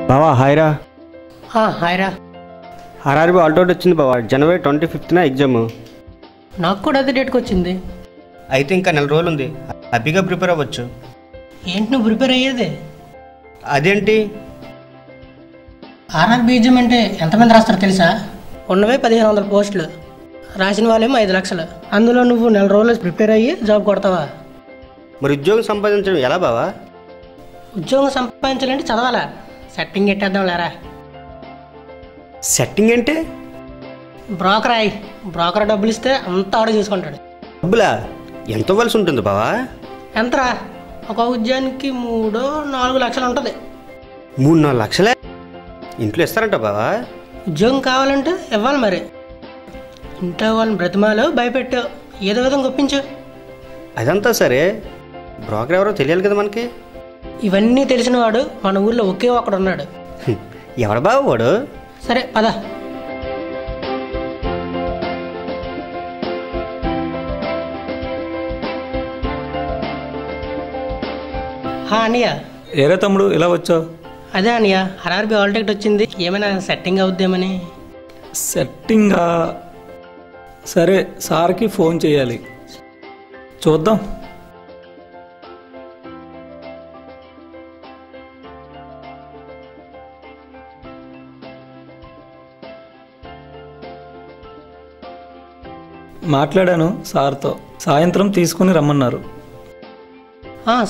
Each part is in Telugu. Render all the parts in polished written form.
బావా హాయ్రా. హాయ్రా. ఆర్ఆర్బీ ఆల్టౌట్ వచ్చింది బావా. January 25th exam. నాకు కూడా అదే డేట్కి వచ్చింది. అయితే ఇంకా 4 రోజులు ఉంది. హ్యాపీగా ప్రిపేర్ అవ్వచ్చు. ఏంటి నువ్వు ప్రిపేర్ అయ్యేది? అదేంటి? ఆర్ఆర్బీ ఎగ్జామ్ అంటే ఎంతమంది రాస్తారో తెలుసా? ఉన్నవే 1500 పోస్టులు, రాసిన వాళ్ళేమో 5 లక్షలు. అందులో నువ్వు 4 రోజులు ప్రిపేర్ అయ్యి జాబ్ కొడతావా? మరి ఉద్యోగం సంపాదించడం ఎలా బావా? ఉద్యోగం సంపాదించాలంటే చదవాలా? సెట్టింగ్ ఎట్టేద్దాం లేరా. సెట్టింగ్ అంటే? బ్రోకర్ డబ్బులు ఇస్తే అంతా ఆర్డర్ చేసుకుంటాడు. డబ్బులా? ఎంత ఇవ్వాల్సి ఉంటుంది బావా? ఎంతరా? ఒక ఉద్యోగానికి 3-4 లక్షలు ఉంటుంది. 3-4 లక్షలే? ఇంట్లో ఇస్తారంట బావా? ఉద్యోగం కావాలంటే ఇవ్వాలి. మరి ఇంట్లో వాళ్ళని బ్రతిమాలో భయపెట్టు, ఏదో విధంగా ఒప్పించు. అదంతా సరే, బ్రోకర్ ఎవరో తెలియాలి కదా మనకి. ఇవన్నీ తెలిసిన వాడు మన ఊళ్ళో ఒకే ఒకడు ఉన్నాడు. ఎవడు బావ వాడు? సరే పద. అన్నయ్య. ఏరే తమ్ముడు ఇలా వచ్చావు? అదే అన్నయ్య, ఆర్ఆర్బీ ఆల్ టికెట్ వచ్చింది, ఏమైనా సెట్టింగ్ అవుద్దామని. సెట్టింగా? సరే, సార్కి ఫోన్ చేయాలి, చూద్దాం. మాట్లాడాను సార్తో, సాయంత్రం తీసుకుని రమ్మన్నారు.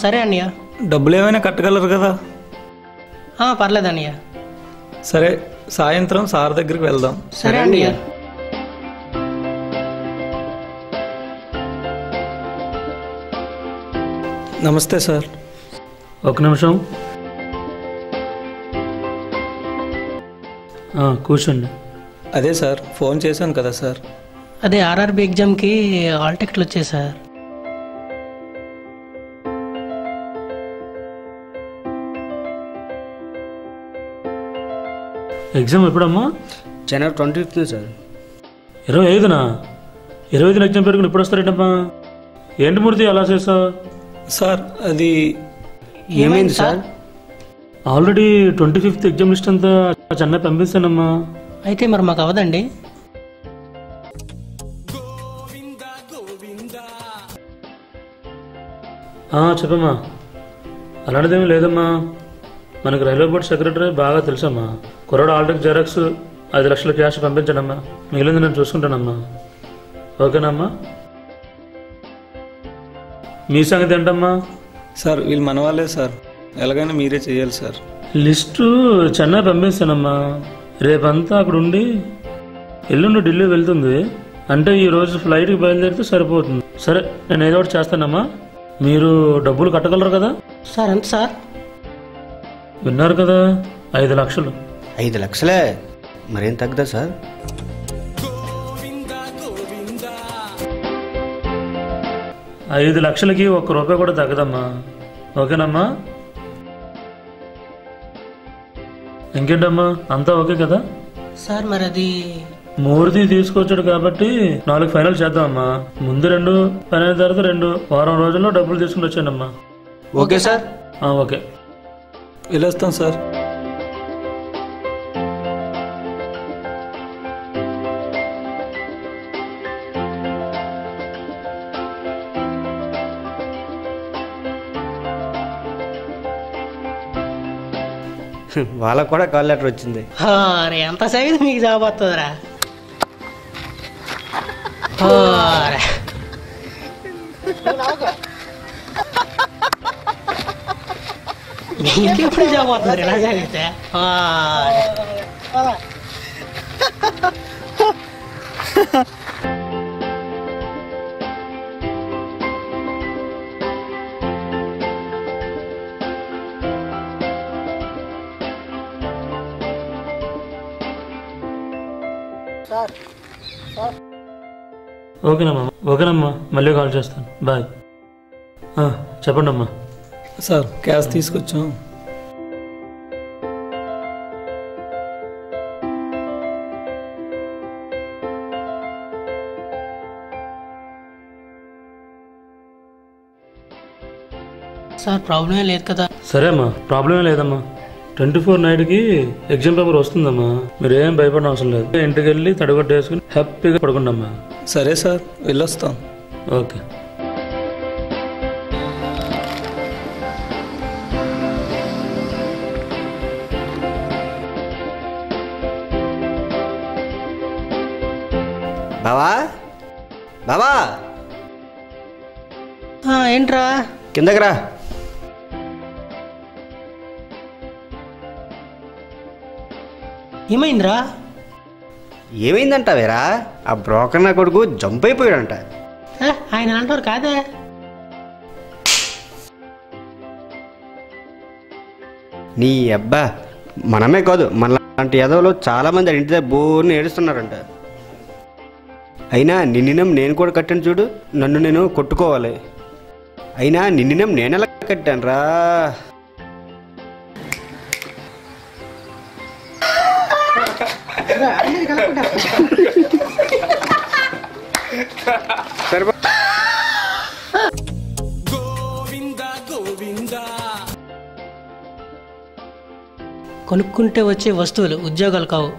సరే అన్నయ్య. డబ్బులు ఏమైనా కట్టగలరు కదా? పర్లేదు అన్నయ్య. సరే, సాయంత్రం సార్ దగ్గరికి వెళ్దాం. సరే అన్నయ్య. నమస్తే సార్. ఒక నిమిషం కూర్చోండి. అదే సార్, ఫోన్ చేశాను కదా సార్. అదే ఆర్ఆర్బీ ఎగ్జామ్కి ఆల్ టికెట్లు వచ్చాయి సార్. ఎగ్జామ్ ఎప్పుడమ్మా? January 25th sir. 25న? 25న ఎగ్జామ్ పెట్టుకుని ఇప్పుడు వస్తారేంటమ్మా? ఏంటి మూర్తి అలా చేస్తావు? సార్ అది ఏమైంది sir? Already 25th exam list అంతా చెన్నై పంపిస్తానమ్మా. అయితే మరి మాకు అవదండి. చెప్పమ్మా. అలాంటిదేమీ లేదమ్మా, మనకు రైల్వే బోర్డు సెక్రటరీ బాగా తెలుసమ్మా. కుర్రాడు ఆల్రెడీ జెరాక్స్ 5 లక్షల క్యాష్ పంపించానమ్మా, మిగిలింది నేను చూసుకుంటానమ్మా. ఓకేనమ్మా? మీ సంగతి ఏంటమ్మా? సార్ వీళ్ళు మన వాళ్ళే సార్, ఎలాగైనా మీరే చేయాలి సార్. లిస్టు చెన్నై పంపిస్తానమ్మా. రేపంతా అక్కడ ఉండి ఎల్లుండి ఢిల్లీ వెళ్తుంది అంటే ఈరోజు ఫ్లైట్కి బయలుదేరితే సరిపోతుంది. సరే, నేను ఏదో ఒకటి చేస్తానమ్మా. మీరు డబ్బులు కట్టగలరు కదా? సార్ ఎంత సార్? విన్నారు కదా, 5 లక్షలు. 5 లక్షలే? మరేం తగ్గదా సార్? ఐదు లక్షలకి ₹1 కూడా తగ్గదమ్మా. ఓకేనమ్మా? ఇంకేంటమ్మా, అంతా ఓకే కదా? సార్ మరి అది మూర్తి తీసుకొచ్చాడు కాబట్టి 4 ఫైనల్ చేద్దామమ్మా. ముందు 2, పని అయిన తర్వాత 2, వారం రోజుల్లో డబ్బులు తీసుకుని వచ్చానమ్మా. Okay sir. ఓకే, వెళ్ళొస్తాం సార్. వాళ్ళకు కూడా కాల్ లెటర్ వచ్చింది. ఎంత సేవింది మీకు జాబ్ వస్తుందిరా. నీకెప్పుడు జాబ్ వస్తుంది ఇలా జరిగితే? ఓకేనమ్మా, మళ్ళీ కాల్ చేస్తాను. బాయ్. చెప్పండి అమ్మా. సార్ క్యాష్ తీసుకొచ్చాం. సార్ ప్రాబ్లం లేదు కదా? సరే అమ్మా, ప్రాబ్లం లేదమ్మా. 24 నైట్కి ఎగ్జామ్ పేపర్ వస్తుందమ్మా. మీరు ఏం భయపడిన అవసరం లేదు. ఇంటికి వెళ్ళి తడిగొట్టు వేసుకుని హ్యాపీగా పడుకుంటామ్మా. సరే సార్, వెళ్ళొస్తాం. ఓకే. బావా బావా ఏంట్రా? కిందకి రా. ఏమైందిరా? ఏమైందంటావేరా? ఆ బ్రోకర్ నా కొడుకు జంప్ అయిపోయాడంట. ఆయన అంటారు కాదే. నీ అబ్బా, మనమే కాదు మనలాంటి ఎదవలో చాలా మంది ఇంటి దగ్గర బోర్ని ఏడుస్తున్నారంట. అయినా నిన్నినం నేను కూడా కట్టాను చూడు, నన్ను నేను కొట్టుకోవాలి. అయినా నిన్నినం నేను ఎలా కట్టాను రా? కొనుక్కుంటే వచ్చే వస్తువులు ఉద్యోగాలు కావు.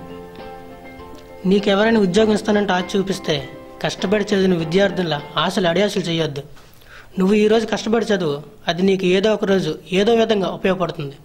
నీకెవరైనా ఉద్యోగం ఇస్తానంటే ఆశ చూపిస్తే కష్టపడి చదివిన విద్యార్థుల ఆశలు అడియాసలు చేయొద్దు. నువ్వు ఈరోజు కష్టపడి చదువు, అది నీకు ఏదో ఒక రోజు ఏదో విధంగా ఉపయోగపడుతుంది.